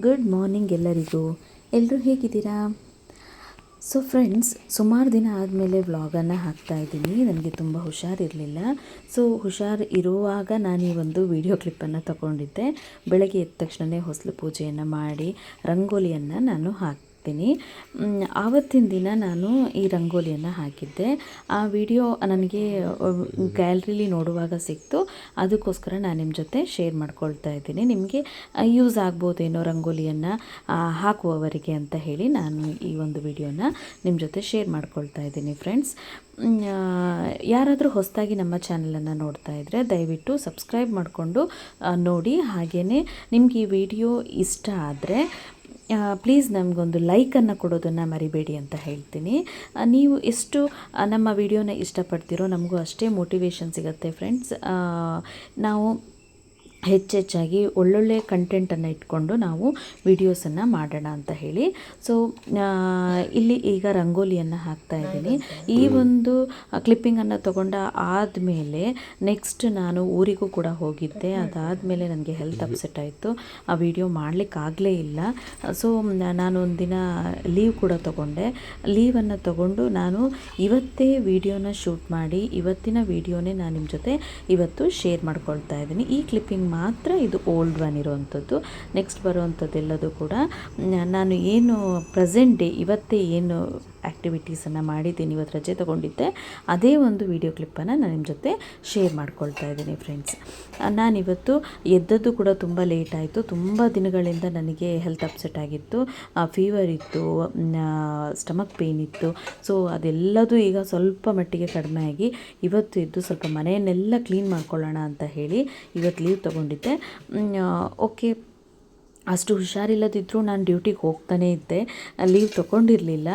Good morning ಎಲ್ಲರಿಗೂ. ಎಲ್ಲರೂ ಹೇಗಿದ್ದೀರಾ? ಸೊ ಫ್ರೆಂಡ್ಸ್, ಸುಮಾರು ದಿನ ಆದಮೇಲೆ ವ್ಲಾಗನ್ನು ಹಾಕ್ತಾಯಿದ್ದೀನಿ. ನನಗೆ ತುಂಬ ಹುಷಾರಿರಲಿಲ್ಲ. ಸೊ ಹುಷಾರು ಇರುವಾಗ ನಾನು ಈ ಒಂದು ವಿಡಿಯೋ ಕ್ಲಿಪ್ಪನ್ನು ತಗೊಂಡಿದ್ದೆ. ಬೆಳಗ್ಗೆ ಎದ್ದ ತಕ್ಷಣವೇ ಹೊಸಲು ಪೂಜೆಯನ್ನು ಮಾಡಿ ರಂಗೋಲಿಯನ್ನು ನಾನು ಹಾಕ್ತೀನಿ. ಆವತ್ತಿನ ದಿನ ನಾನು ಈ ರಂಗೋಲಿಯನ್ನು ಹಾಕಿದ್ದೆ. ಆ ವಿಡಿಯೋ ನನಗೆ ಗ್ಯಾಲ್ರಿಲಿ ನೋಡುವಾಗ ಸಿಕ್ತು. ಅದಕ್ಕೋಸ್ಕರ ನಾನು ನಿಮ್ಮ ಜೊತೆ ಶೇರ್ ಮಾಡ್ಕೊಳ್ತಾ ಇದ್ದೀನಿ. ನಿಮಗೆ ಯೂಸ್ ಆಗ್ಬೋದೇನೋ ರಂಗೋಲಿಯನ್ನು ಹಾಕುವವರಿಗೆ ಅಂತ ಹೇಳಿ ನಾನು ಈ ಒಂದು ವಿಡಿಯೋನ ನಿಮ್ಮ ಜೊತೆ ಶೇರ್ ಮಾಡ್ಕೊಳ್ತಾ ಇದ್ದೀನಿ. ಫ್ರೆಂಡ್ಸ್, ಯಾರಾದರೂ ಹೊಸದಾಗಿ ನಮ್ಮ ಚಾನಲನ್ನು ನೋಡ್ತಾ ಇದ್ದರೆ ದಯವಿಟ್ಟು ಸಬ್ಸ್ಕ್ರೈಬ್ ಮಾಡಿಕೊಂಡು ನೋಡಿ. ಹಾಗೆಯೇ ನಿಮ್ಗೆ ಈ ವಿಡಿಯೋ ಇಷ್ಟ ಆದರೆ ಪ್ಲೀಸ್ ನಮಗೊಂದು ಲೈಕನ್ನು ಕೊಡೋದನ್ನು ಮರಿಬೇಡಿ ಅಂತ ಹೇಳ್ತೀನಿ. ನೀವು ಎಷ್ಟು ನಮ್ಮ ವಿಡಿಯೋನ ಇಷ್ಟಪಡ್ತೀರೋ ನಮಗೂ ಅಷ್ಟೇ ಮೋಟಿವೇಶನ್ ಸಿಗುತ್ತೆ ಫ್ರೆಂಡ್ಸ್. ನಾವು ಹೆಚ್ಚೆಚ್ಚಾಗಿ ಒಳ್ಳೊಳ್ಳೆ ಕಂಟೆಂಟನ್ನು ಇಟ್ಕೊಂಡು ನಾವು ವಿಡಿಯೋಸನ್ನು ಮಾಡೋಣ ಅಂತ ಹೇಳಿ. ಸೊ ಇಲ್ಲಿ ಈಗ ರಂಗೋಲಿಯನ್ನು ಹಾಕ್ತಾ ಇದ್ದೀನಿ. ಈ ಒಂದು ಕ್ಲಿಪ್ಪಿಂಗನ್ನು ತಗೊಂಡ ಆದಮೇಲೆ ನೆಕ್ಸ್ಟ್ ನಾನು ಊರಿಗೂ ಕೂಡ ಹೋಗಿದ್ದೆ. ಅದಾದಮೇಲೆ ನನಗೆ ಹೆಲ್ತ್ ಅಪ್ಸೆಟ್ ಆಯಿತು. ಆ ವಿಡಿಯೋ ಮಾಡಲಿಕ್ಕಾಗಲೇ ಇಲ್ಲ. ಸೊ ನಾನು ಒಂದಿನ ಲೀವ್ ಕೂಡ ತಗೊಂಡೆ. ಲೀವನ್ನು ತಗೊಂಡು ನಾನು ಇವತ್ತೇ ವಿಡಿಯೋನ ಶೂಟ್ ಮಾಡಿ ಇವತ್ತಿನ ವಿಡಿಯೋನೇ ನಾನು ನಿಮ್ಮ ಜೊತೆ ಇವತ್ತು ಶೇರ್ ಮಾಡ್ಕೊಳ್ತಾ ಇದ್ದೀನಿ. ಈ ಕ್ಲಿಪ್ಪಿಂಗ್ ಮಾತ್ರ ಇದು ಓಲ್ಡ್ ಒನ್ ಇರೋವಂಥದ್ದು. ನೆಕ್ಸ್ಟ್ ಬರುವಂಥದ್ದೆಲ್ಲದು ಕೂಡ ನಾನು ಏನು ಪ್ರೆಸೆಂಟ್ ಡೇ ಇವತ್ತೇ ಏನು ಆ್ಯಕ್ಟಿವಿಟೀಸನ್ನು ಮಾಡಿದ್ದೀನಿ, ಇವತ್ತು ರಜೆ ತೊಗೊಂಡಿದ್ದೆ, ಅದೇ ಒಂದು ವಿಡಿಯೋ ಕ್ಲಿಪ್ಪನ್ನು ನಾನು ನಿಮ್ಮ ಜೊತೆ ಶೇರ್ ಮಾಡ್ಕೊಳ್ತಾ ಇದ್ದೀನಿ. ಫ್ರೆಂಡ್ಸ್, ನಾನಿವತ್ತು ಎದ್ದದ್ದು ಕೂಡ ತುಂಬ ಲೇಟ್ ಆಯಿತು. ತುಂಬ ದಿನಗಳಿಂದ ನನಗೆ ಹೆಲ್ತ್ ಅಪ್ಸೆಟ್ ಆಗಿತ್ತು. ಫೀವರ್ ಇತ್ತು, ಸ್ಟಮಕ್ ಪೇಯ್ನ್ ಇತ್ತು. ಸೊ ಅದೆಲ್ಲದೂ ಈಗ ಸ್ವಲ್ಪ ಮಟ್ಟಿಗೆ ಕಡಿಮೆ ಆಗಿ ಇವತ್ತು ಎದ್ದು ಸ್ವಲ್ಪ ಮನೆಯನ್ನೆಲ್ಲ ಕ್ಲೀನ್ ಮಾಡ್ಕೊಳ್ಳೋಣ ಅಂತ ಹೇಳಿ ಇವತ್ತು ಲೀವ್ ತೊಗೊಂಡಿದ್ದೆ. ಓಕೆ, ಅಷ್ಟು ಹುಷಾರಿಲ್ಲದಿದ್ದರೂ ನಾನು ಡ್ಯೂಟಿಗೆ ಹೋಗ್ತಾನೇ ಇದ್ದೆ, ಲೀವ್ ತೊಗೊಂಡಿರಲಿಲ್ಲ.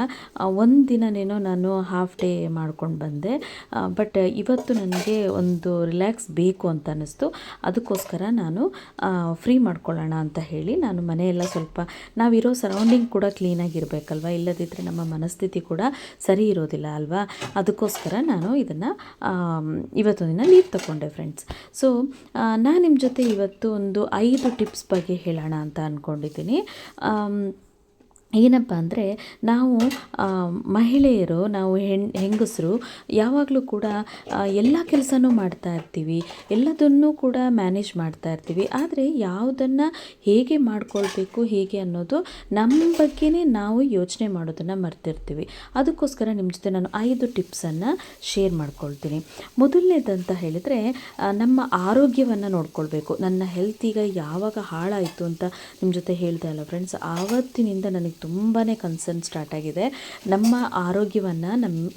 ಒಂದು ದಿನನೇನೋ ನಾನು ಹಾಫ್ ಡೇ ಮಾಡ್ಕೊಂಡು ಬಂದೆ. ಬಟ್ ಇವತ್ತು ನನಗೆ ಒಂದು ರಿಲ್ಯಾಕ್ಸ್ ಬೇಕು ಅಂತ ಅನ್ನಿಸ್ತು. ಅದಕ್ಕೋಸ್ಕರ ನಾನು ಫ್ರೀ ಮಾಡ್ಕೊಳ್ಳೋಣ ಅಂತ ಹೇಳಿ ನಾನು ಮನೆಯೆಲ್ಲ ಸ್ವಲ್ಪ ನಾವಿರೋ ಸರೌಂಡಿಂಗ್ ಕೂಡ ಕ್ಲೀನಾಗಿರಬೇಕಲ್ವ, ಇಲ್ಲದಿದ್ದರೆ ನಮ್ಮ ಮನಸ್ಥಿತಿ ಕೂಡ ಸರಿ ಇರೋದಿಲ್ಲ ಅಲ್ವಾ. ಅದಕ್ಕೋಸ್ಕರ ನಾನು ಇದನ್ನು ಇವತ್ತೊಂದು ದಿನ ಲೀವ್ ತಗೊಂಡೆ ಫ್ರೆಂಡ್ಸ್. ಸೊ ನಾನು ನಿಮ್ಮ ಜೊತೆ ಇವತ್ತು ಒಂದು 5 ಟಿಪ್ಸ್ ಬಗ್ಗೆ ಹೇಳೋಣ ಅಂತ ಅಂದ್ಕೊಂಡಿದ್ದೀನಿ. ಏನಪ್ಪ ಅಂದರೆ, ನಾವು ಮಹಿಳೆಯರು, ನಾವು ಹೆಂಗಸರು ಯಾವಾಗಲೂ ಕೂಡ ಎಲ್ಲ ಕೆಲಸನೂ ಮಾಡ್ತಾ ಇರ್ತೀವಿ, ಎಲ್ಲದನ್ನೂ ಕೂಡ ಮ್ಯಾನೇಜ್ ಮಾಡ್ತಾ ಇರ್ತೀವಿ. ಆದರೆ ಯಾವುದನ್ನು ಹೇಗೆ ಮಾಡ್ಕೊಳ್ಬೇಕು ಹೇಗೆ ಅನ್ನೋದು ನಮ್ಮ ಬಗ್ಗೆನೇ ನಾವು ಯೋಚನೆ ಮಾಡೋದನ್ನು ಮರ್ತಿರ್ತೀವಿ. ಅದಕ್ಕೋಸ್ಕರ ನಿಮ್ಮ ಜೊತೆ ನಾನು 5 ಟಿಪ್ಸನ್ನು ಶೇರ್ ಮಾಡ್ಕೊಳ್ತೀನಿ. ಮೊದಲನೇದಂತ ಹೇಳಿದರೆ, ನಮ್ಮ ಆರೋಗ್ಯವನ್ನು ನೋಡ್ಕೊಳ್ಬೇಕು. ನನ್ನ ಹೆಲ್ತ್ ಈಗ ಯಾವಾಗ ಹಾಳಾಯಿತು ಅಂತ ನಿಮ್ಮ ಜೊತೆ ಹೇಳ್ದೆ ಅಲ್ಲ ಫ್ರೆಂಡ್ಸ್, ಆವತ್ತಿನಿಂದ ನನಗೆ ತುಂಬಾ ಕನ್ಸರ್ನ್ ಸ್ಟಾರ್ಟ್ ಆಗಿದೆ. ನಮ್ಮ ಆರೋಗ್ಯವನ್ನು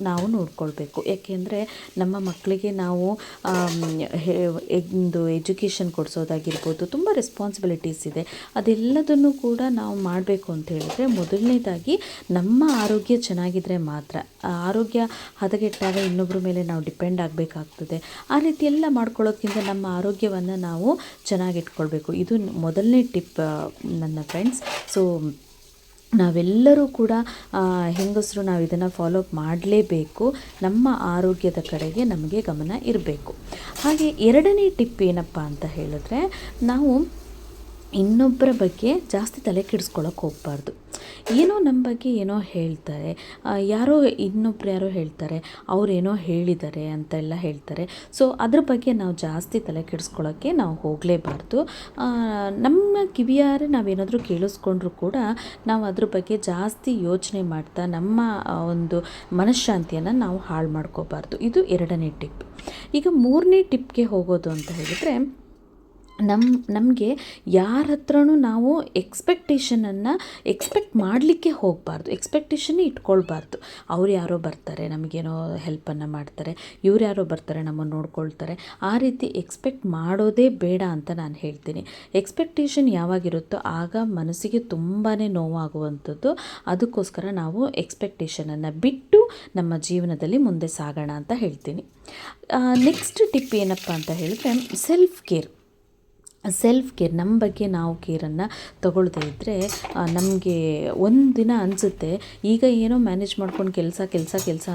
ನಾವು ನೋಡ್ಕೊಳ್ಬೇಕು. ಯಾಕೆಂದರೆ ನಮ್ಮ ಮಕ್ಕಳಿಗೆ ನಾವು ಒಂದು ಎಜುಕೇಷನ್ ಕೊಡಿಸೋದಾಗಿರ್ಬೋದು, ತುಂಬ ರೆಸ್ಪಾನ್ಸಿಬಿಲಿಟೀಸ್ ಇದೆ. ಅದೆಲ್ಲದನ್ನು ಕೂಡ ನಾವು ಮಾಡಬೇಕು ಅಂತ ಹೇಳಿದ್ರೆ ಮೊದಲನೇದಾಗಿ ನಮ್ಮ ಆರೋಗ್ಯ ಚೆನ್ನಾಗಿದ್ದರೆ ಮಾತ್ರ. ಆರೋಗ್ಯ ಹದಗೆಟ್ಟಾಗ ಇನ್ನೊಬ್ಬರ ಮೇಲೆ ನಾವು ಡಿಪೆಂಡ್ ಆಗಬೇಕಾಗ್ತದೆ. ಆ ರೀತಿ ಎಲ್ಲ ಮಾಡ್ಕೊಳ್ಳೋದ್ಕಿಂತ ನಮ್ಮ ಆರೋಗ್ಯವನ್ನು ನಾವು ಚೆನ್ನಾಗಿಟ್ಕೊಳ್ಬೇಕು. ಇದು ಮೊದಲನೇ ಟಿಪ್ ನನ್ನ ಫ್ರೆಂಡ್ಸ್. ಸೊ ನಾವೆಲ್ಲರೂ ಕೂಡ ಹೆಂಗಸರು ನಾವು ಇದನ್ನು ಫಾಲೋ ಅಪ್ ಮಾಡಲೇಬೇಕು. ನಮ್ಮ ಆರೋಗ್ಯದ ಕಡೆಗೆ ನಮಗೆ ಗಮನ ಇರಬೇಕು. ಹಾಗೆ ಎರಡನೇ ಟಿಪ್ ಏನಪ್ಪ ಅಂತ ಹೇಳಿದ್ರೆ, ನಾವು ಇನ್ನೊಬ್ಬರ ಬಗ್ಗೆ ಜಾಸ್ತಿ ತಲೆ ಕೆಡಿಸ್ಕೊಳ್ಳೋಕೆ ಹೋಗಬಾರ್ದು. ಏನೋ ನಮ್ಮ ಬಗ್ಗೆ ಏನೋ ಹೇಳ್ತಾರೆ, ಇನ್ನೊಬ್ರು ಯಾರೋ ಹೇಳ್ತಾರೆ, ಅವರೇನೋ ಹೇಳಿದ್ದಾರೆ ಅಂತೆಲ್ಲ ಹೇಳ್ತಾರೆ. ಸೊ ಅದ್ರ ಬಗ್ಗೆ ನಾವು ಜಾಸ್ತಿ ತಲೆ ಕೆಡಿಸ್ಕೊಳ್ಳೋಕ್ಕೆ ನಾವು ಹೋಗಲೇಬಾರ್ದು. ನಮ್ಮ ಕಿವಿಯಾರೆ ನಾವೇನಾದರೂ ಕೇಳಿಸ್ಕೊಂಡ್ರೂ ಕೂಡ ನಾವು ಅದ್ರ ಬಗ್ಗೆ ಜಾಸ್ತಿ ಯೋಚನೆ ಮಾಡ್ತಾ ನಮ್ಮ ಒಂದು ಮನಃಶಾಂತಿಯನ್ನು ನಾವು ಹಾಳು ಮಾಡ್ಕೋಬಾರ್ದು. ಇದು ಎರಡನೇ ಟಿಪ್. ಈಗ ಮೂರನೇ ಟಿಪ್ಗೆ ಹೋಗೋದು ಅಂತ ಹೇಳಿದರೆ, ನಮಗೆ ಯಾರ ಹತ್ರನೂ ನಾವು ಎಕ್ಸ್ಪೆಕ್ಟೇಷನನ್ನು ಎಕ್ಸ್ಪೆಕ್ಟ್ ಮಾಡಲಿಕ್ಕೆ ಹೋಗಬಾರ್ದು. ಎಕ್ಸ್ಪೆಕ್ಟೇಷನ್ನೇ ಇಟ್ಕೊಳ್ಬಾರ್ದು. ಅವ್ರು ಯಾರೋ ಬರ್ತಾರೆ, ನಮಗೇನೋ ಹೆಲ್ಪನ್ನು ಮಾಡ್ತಾರೆ, ಇವ್ರು ಯಾರೋ ಬರ್ತಾರೆ, ನಮ್ಮನ್ನು ನೋಡ್ಕೊಳ್ತಾರೆ, ಆ ರೀತಿ ಎಕ್ಸ್ಪೆಕ್ಟ್ ಮಾಡೋದೇ ಬೇಡ ಅಂತ ನಾನು ಹೇಳ್ತೀನಿ. ಎಕ್ಸ್ಪೆಕ್ಟೇಷನ್ ಯಾವಾಗಿರುತ್ತೋ ಆಗ ಮನಸ್ಸಿಗೆ ತುಂಬಾ ನೋವಾಗುವಂಥದ್ದು. ಅದಕ್ಕೋಸ್ಕರ ನಾವು ಎಕ್ಸ್ಪೆಕ್ಟೇಷನನ್ನು ಬಿಟ್ಟು ನಮ್ಮ ಜೀವನದಲ್ಲಿ ಮುಂದೆ ಸಾಗೋಣ ಅಂತ ಹೇಳ್ತೀನಿ. ನೆಕ್ಸ್ಟ್ ಟಿಪ್ ಏನಪ್ಪ ಅಂತ ಹೇಳಿದ್ರೆ, ಸೆಲ್ಫ್ ಕೇರ್. ಸೆಲ್ಫ್ ಕೇರ್, ನಮ್ಮ ಬಗ್ಗೆ ನಾವು ಕೇರನ್ನು ತಗೊಳ್ಳದೇ ಇದ್ದರೆ ನಮಗೆ ಒಂದು ದಿನ ಅನಿಸುತ್ತೆ ಈಗ ಏನೋ ಮ್ಯಾನೇಜ್ ಮಾಡ್ಕೊಂಡು ಕೆಲಸ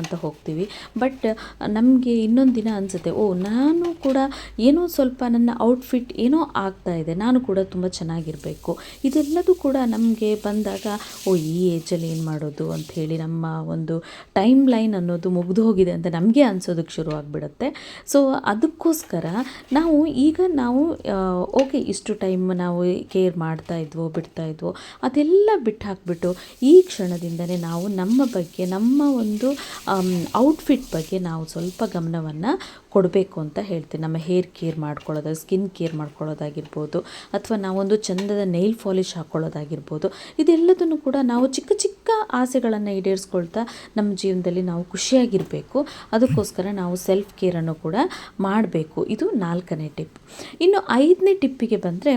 ಅಂತ ಹೋಗ್ತೀವಿ. ಬಟ್ ನಮಗೆ ಇನ್ನೊಂದು ದಿನ ಅನಿಸುತ್ತೆ, ಓ ನಾನು ಕೂಡ ಏನೋ ಸ್ವಲ್ಪ ನನ್ನ ಔಟ್ಫಿಟ್ ಏನೋ ಆಗ್ತಾ ಇದೆ, ನಾನು ಕೂಡ ತುಂಬ ಚೆನ್ನಾಗಿರಬೇಕು. ಇದೆಲ್ಲದೂ ಕೂಡ ನಮಗೆ ಬಂದಾಗ ಓ ಈ ಏಜಲ್ಲಿ ಏನು ಮಾಡೋದು ಅಂಥೇಳಿ ನಮ್ಮ ಒಂದು ಟೈಮ್ ಲೈನ್ ಅನ್ನೋದು ಮುಗಿದು ಹೋಗಿದೆ ಅಂತ ನಮಗೆ ಅನಿಸೋದಕ್ಕೆ ಶುರು ಆಗಿಬಿಡುತ್ತೆ. ಸೊ ಅದಕ್ಕೋಸ್ಕರ ನಾವು ಓಕೆ ಇಷ್ಟು ಟೈಮ್ ನಾವು ಕೇರ್ ಮಾಡ್ತಾ ಇದ್ವೋ ಬಿಡ್ತಾ ಇದ್ವೋ ಅದೆಲ್ಲ ಬಿಟ್ಟು ಹಾಕಿಬಿಟ್ಟು ಈ ಕ್ಷಣದಿಂದನೇ ನಾವು ನಮ್ಮ ಬಗ್ಗೆ, ನಮ್ಮ ಒಂದು ಔಟ್ಫಿಟ್ ಬಗ್ಗೆ ನಾವು ಸ್ವಲ್ಪ ಗಮನವನ್ನು ಕೊಡಬೇಕು ಅಂತ ಹೇಳ್ತೀನಿ. ನಮ್ಮ ಹೇರ್ ಕೇರ್ ಮಾಡ್ಕೊಳ್ಳೋದು, ಸ್ಕಿನ್ ಕೇರ್ ಮಾಡ್ಕೊಳ್ಳೋದಾಗಿರ್ಬೋದು, ಅಥವಾ ನಾವೊಂದು ಚಂದದ ನೈಲ್ ಪಾಲಿಷ್ ಹಾಕ್ಕೊಳ್ಳೋದಾಗಿರ್ಬೋದು, ಇದೆಲ್ಲದನ್ನು ಕೂಡ ನಾವು ಚಿಕ್ಕ ಚಿಕ್ಕ ಆಸೆಗಳನ್ನು ಈಡೇರಿಸ್ಕೊಳ್ತಾ ನಮ್ಮ ಜೀವನದಲ್ಲಿ ನಾವು ಖುಷಿಯಾಗಿರಬೇಕು. ಅದಕ್ಕೋಸ್ಕರ ನಾವು ಸೆಲ್ಫ್ ಕೇರನ್ನು ಕೂಡ ಮಾಡಬೇಕು. ಇದು 4ನೇ ಟಿಪ್. ಇನ್ನು 5ನೇ ಟಿಪ್ಪಿಗೆ ಬಂದರೆ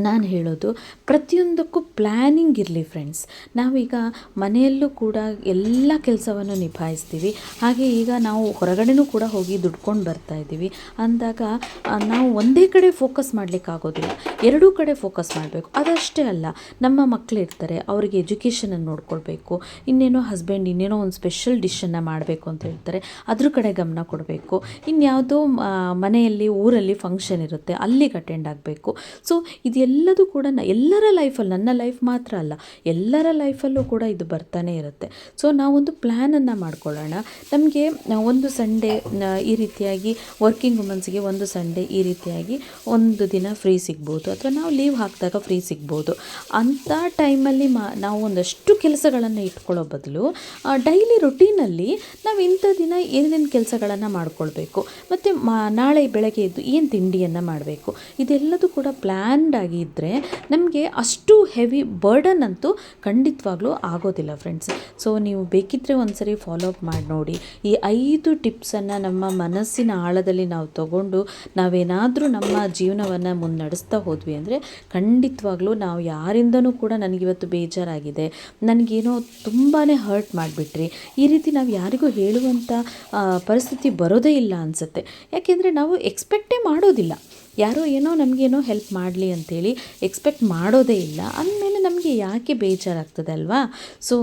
ನಾನು ಹೇಳೋದು, ಪ್ರತಿಯೊಂದಕ್ಕೂ ಪ್ಲ್ಯಾನಿಂಗ್ ಇರಲಿ ಫ್ರೆಂಡ್ಸ್. ನಾವೀಗ ಮನೆಯಲ್ಲೂ ಕೂಡ ಎಲ್ಲ ಕೆಲಸವನ್ನು ನಿಭಾಯಿಸ್ತೀವಿ, ಹಾಗೆ ಈಗ ನಾವು ಹೊರಗಡೆನೂ ಕೂಡ ಹೋಗಿ ದುಡ್ಕೊಂಡು ಬರ್ತಾ ಇದ್ದೀವಿ ಅಂದಾಗ ನಾವು ಒಂದೇ ಕಡೆ ಫೋಕಸ್ ಮಾಡಲಿಕ್ಕಾಗೋದಿಲ್ಲ, ಎರಡೂ ಕಡೆ ಫೋಕಸ್ ಮಾಡಬೇಕು. ಅದಷ್ಟೇ ಅಲ್ಲ, ನಮ್ಮ ಮಕ್ಕಳಿರ್ತಾರೆ, ಅವರಿಗೆ ಎಜುಕೇಷನನ್ನು ನೋಡ್ಕೊಳ್ಬೇಕು, ಇನ್ನೇನೋ ಹಸ್ಬೆಂಡ್ ಇನ್ನೇನೋ ಒಂದು ಸ್ಪೆಷಲ್ ಡಿಶನ್ನು ಮಾಡಬೇಕು ಅಂತ ಹೇಳ್ತಾರೆ, ಅದ್ರ ಕಡೆ ಗಮನ ಕೊಡಬೇಕು. ಇನ್ಯಾವುದೋ ಮನೆಯಲ್ಲಿ ಊರಲ್ಲಿ ಫಂಕ್ಷನ್ ಇರುತ್ತೆ, ಅಲ್ಲಿಗೆ ಅಟೆಂಡ್ ಆಗಬೇಕು. ಸೊ ಇದೆಲ್ಲದೂ ಕೂಡ ಎಲ್ಲರ ಲೈಫಲ್ಲಿ, ನನ್ನ ಲೈಫ್ ಮಾತ್ರ ಅಲ್ಲ, ಎಲ್ಲರ ಲೈಫಲ್ಲೂ ಕೂಡ ಇದು ಬರ್ತಾನೆ ಇರುತ್ತೆ. ಸೊ ನಾವೊಂದು ಪ್ಲ್ಯಾನನ್ನು ಮಾಡ್ಕೊಳ್ಳೋಣ. ನಮಗೆ ಒಂದು ಸಂಡೇ ಈ ರೀತಿಯಾಗಿ ವರ್ಕಿಂಗ್ ವುಮೆನ್ಸ್ಗೆ ಒಂದು ಸಂಡೇ ಈ ರೀತಿಯಾಗಿ ಒಂದು ದಿನ ಫ್ರೀ ಸಿಗ್ಬೋದು, ಅಥವಾ ನಾವು ಲೀವ್ ಹಾಕಿದಾಗ ಫ್ರೀ ಸಿಗ್ಬೋದು. ಅಂಥ ಟೈಮಲ್ಲಿ ನಾವು ಒಂದಷ್ಟು ಕೆಲಸಗಳನ್ನು ಇಟ್ಕೊಳ್ಳೋ ಬದಲು ಡೈಲಿ ರೊಟೀನಲ್ಲಿ ನಾವು ಇಂಥ ದಿನ ಏನೇನು ಕೆಲಸಗಳನ್ನು ಮಾಡ್ಕೊಳ್ಬೇಕು, ಮತ್ತು ನಾಳೆ ಬೆಳಗ್ಗೆ ಎದ್ದು ಏನು ತಿಂಡಿಯನ್ನು ಮಾಡಬೇಕು, ಇದೆಲ್ಲದೂ ಕೂಡ ಪ್ಲ್ಯಾನ್ಡ್ ಆಗಿ ಇದ್ದರೆ ನಮಗೆ ಅಷ್ಟು ಹೆವಿ ಬರ್ಡನ್ ಅಂತೂ ಖಂಡಿತವಾಗ್ಲೂ ಆಗೋದಿಲ್ಲ ಫ್ರೆಂಡ್ಸ್. ಸೊ ನೀವು ಬೇಕಿದ್ದರೆ ಒಂದ್ಸರಿ ಫಾಲೋ ಅಪ್ ಮಾಡಿ ನೋಡಿ. ಈ 5 ಟಿಪ್ಸನ್ನು ನಮ್ಮ ಮನಸ್ಸಿನ ಆಳದಲ್ಲಿ ನಾವು ತಗೊಂಡು ನಾವೇನಾದರೂ ನಮ್ಮ ಜೀವನವನ್ನು ಮುನ್ನಡೆಸ್ತಾ ಹೋದ್ವಿ ಅಂದರೆ ಖಂಡಿತವಾಗ್ಲೂ ನಾವು ಯಾರಿಂದನೂ ಕೂಡ ನನಗಿವತ್ತು ಬೇಜಾರಾಗಿದೆ, ನನಗೇನೋ ತುಂಬಾ ಹರ್ಟ್ ಮಾಡಿಬಿಟ್ರಿ, ಈ ರೀತಿ ನಾವು ಯಾರಿಗೂ ಹೇಳುವಂಥ ಪರಿಸ್ಥಿತಿ ಬರೋದೇ ಇಲ್ಲ ಅನಿಸುತ್ತೆ. ಯಾಕೆಂದರೆ ನಾವು ಎಕ್ಸ್ಪೆಕ್ಟೇ ಮಾಡೋದಿಲ್ಲ, ಯಾರೋ ಏನೋ ನಮಗೇನೋ ಹೆಲ್ಪ್ ಮಾಡಲಿ ಅಂಥೇಳಿ ಎಕ್ಸ್ಪೆಕ್ಟ್ ಮಾಡೋದೇ ಇಲ್ಲ. ಅಂದಮೇಲೆ ನಮಗೆ ಯಾಕೆ ಬೇಜಾರಾಗ್ತದೆ ಅಲ್ವಾ? ಸೊ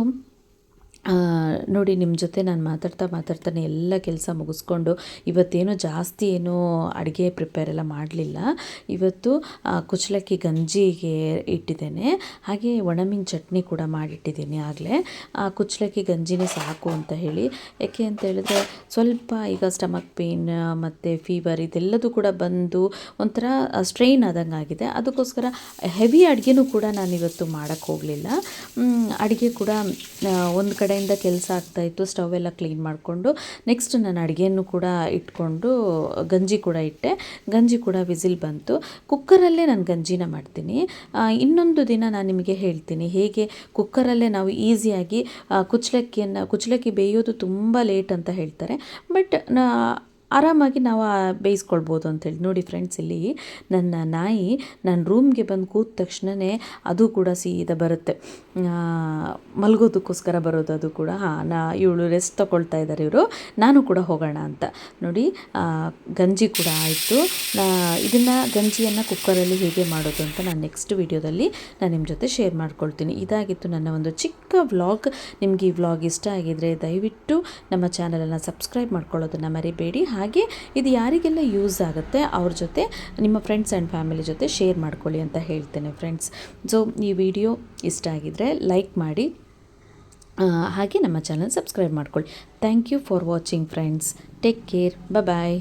ನೋಡಿ, ನಿಮ್ಮ ಜೊತೆ ನಾನು ಮಾತಾಡ್ತಾನೆ ಎಲ್ಲ ಕೆಲಸ ಮುಗಿಸ್ಕೊಂಡು ಇವತ್ತೇನೋ ಜಾಸ್ತಿ ಏನೋ ಅಡುಗೆ ಪ್ರಿಪೇರ್ ಎಲ್ಲ ಮಾಡಲಿಲ್ಲ. ಇವತ್ತು ಕುಚ್ಚಲಕ್ಕಿ ಗಂಜಿಗೆ ಇಟ್ಟಿದ್ದೇನೆ, ಹಾಗೆ ಒಣಮೀನು ಚಟ್ನಿ ಕೂಡ ಮಾಡಿಟ್ಟಿದ್ದೀನಿ ಆಗಲೇ. ಕುಚ್ಚಲಕ್ಕಿ ಗಂಜಿನೇ ಸಾಕು ಅಂತ ಹೇಳಿ, ಯಾಕೆ ಅಂತ ಹೇಳಿದ್ರೆ ಸ್ವಲ್ಪ ಈಗ ಸ್ಟಮಕ್ ಪೇನ್ ಮತ್ತು ಫೀವರ್ ಇದೆಲ್ಲದೂ ಕೂಡ ಬಂದು ಒಂಥರ ಸ್ಟ್ರೈನ್ ಆದಂಗೆ ಆಗಿದೆ. ಅದಕ್ಕೋಸ್ಕರ ಹೆವಿ ಅಡುಗೆನೂ ಕೂಡ ನಾನಿವತ್ತು ಮಾಡೋಕ್ಕೆ ಹೋಗಲಿಲ್ಲ. ಅಡುಗೆ ಕೂಡ ಒಂದು ಕಡೆಯಿಂದ ಕೆಲಸ ಆಗ್ತಾಯಿತ್ತು, ಸ್ಟವ್ ಎಲ್ಲ ಕ್ಲೀನ್ ಮಾಡಿಕೊಂಡು ನೆಕ್ಸ್ಟ್ ನಾನು ಅಡುಗೆಯನ್ನು ಕೂಡ ಇಟ್ಕೊಂಡು ಗಂಜಿ ಕೂಡ ಇಟ್ಟೆ. ಗಂಜಿ ಕೂಡ ವಿಸಿಲ್ ಬಂತು. ಕುಕ್ಕರಲ್ಲೇ ನಾನು ಗಂಜಿನ ಮಾಡ್ತೀನಿ. ಇನ್ನೊಂದು ದಿನ ನಾನು ನಿಮಗೆ ಹೇಳ್ತೀನಿ ಹೇಗೆ ಕುಕ್ಕರಲ್ಲೇ ನಾವು ಈಸಿಯಾಗಿ ಕುಚ್ಚಲಕ್ಕಿ ಬೇಯೋದು ತುಂಬ ಲೇಟ್ ಅಂತ ಹೇಳ್ತಾರೆ, ಬಟ್ ಆರಾಮಾಗಿ ನಾವು ಬೇಯಿಸ್ಕೊಳ್ಬೋದು ಅಂಥೇಳಿ. ನೋಡಿ ಫ್ರೆಂಡ್ಸ್, ಇಲ್ಲಿ ನನ್ನ ನಾಯಿ ನನ್ನ ರೂಮ್ಗೆ ಬಂದು ಕೂತ ತಕ್ಷಣವೇ ಅದು ಕೂಡ ಸೀದಾ ಬರುತ್ತೆ, ಮಲಗೋದಕ್ಕೋಸ್ಕರ ಬರೋದು ಅದು ಕೂಡ. ಇವಳು ರೆಸ್ಟ್ ತೊಗೊಳ್ತಾ ಇದ್ದಾರೆ, ಇವರು ನಾನು ಕೂಡ ಹೋಗೋಣ ಅಂತ. ನೋಡಿ ಗಂಜಿ ಕೂಡ ಆಯಿತು. ಗಂಜಿಯನ್ನು ಕುಕ್ಕರಲ್ಲಿ ಹೇಗೆ ಮಾಡೋದು ಅಂತ ನಾನು ನೆಕ್ಸ್ಟ್ ವಿಡಿಯೋದಲ್ಲಿ ನಾನು ನಿಮ್ಮ ಜೊತೆ ಶೇರ್ ಮಾಡ್ಕೊಳ್ತೀನಿ. ಇದಾಗಿತ್ತು ನನ್ನ ಒಂದು ಚಿಕ್ಕ ವ್ಲಾಗ್. ನಿಮಗೆ ಈ ವ್ಲಾಗ್ ಇಷ್ಟ ಆಗಿದರೆ ದಯವಿಟ್ಟು ನಮ್ಮ ಚಾನಲನ್ನು ಸಬ್ಸ್ಕ್ರೈಬ್ ಮಾಡ್ಕೊಳ್ಳೋದನ್ನು ಮರಿಬೇಡಿ. ಹಾಗೆ ಇದು ಯಾರಿಗೆಲ್ಲ ಯೂಸ್ ಆಗುತ್ತೆ ಅವ್ರ ಜೊತೆ, ನಿಮ್ಮ ಫ್ರೆಂಡ್ಸ್ ಆ್ಯಂಡ್ ಫ್ಯಾಮಿಲಿ ಜೊತೆ ಶೇರ್ ಮಾಡ್ಕೊಳ್ಳಿ ಅಂತ ಹೇಳ್ತೇನೆ ಫ್ರೆಂಡ್ಸ್. ಸೊ ಈ ವಿಡಿಯೋ ಇಷ್ಟ ಆಗಿದರೆ ಲೈಕ್ ಮಾಡಿ, ಹಾಗೆ ನಮ್ಮ ಚಾನಲ್ ಸಬ್ಸ್ಕ್ರೈಬ್ ಮಾಡ್ಕೊಳ್ಳಿ. Thank you for watching friends. Take care. Bye.